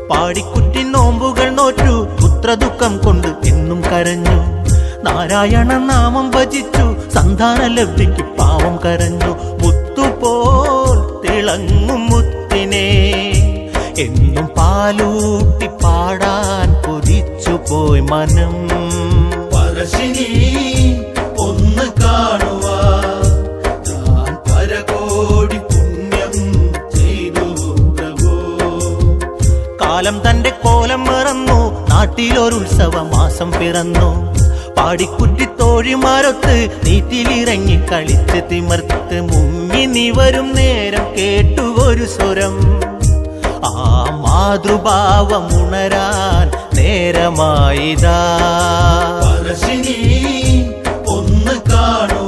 പാടിക്കുറ്റി നോമ്പുകൾ നോറ്റു പുത്രദുഃഖം കൊണ്ട് എന്നും കരഞ്ഞു. നാരായണ നാമം ഭജിച്ചു സന്താന ലബ്ധിക്ക് പാവം കരഞ്ഞു. മുത്തുപോൽ തിളങ്ങും മുത്തിനെ എന്നും പാലൂട്ടി പാടാൻ കൊതിച്ചു പോയി മനം. പറശ്ശിനി ഒന്ന് കാണുവാ താൻ പരകോടി പുണ്യം ചെയ്തു പ്രഭോ. കാലം തന്റെ കോലം മറന്നു, നാട്ടിലൊരുത്സവ മാസം പിറന്നു. പാടിക്കുറ്റി തോഴിമാരൊത്ത് നീറ്റിലിറങ്ങി കളിച്ച് തിമർത്ത് മുങ്ങി നിവരും നേരം കേട്ടു ഒരു സ്വരം. ആ മാതൃഭാവമുണരാൻ നേരമായിതാ. പറശ്ശിനി ഒന്ന് കാണുവാ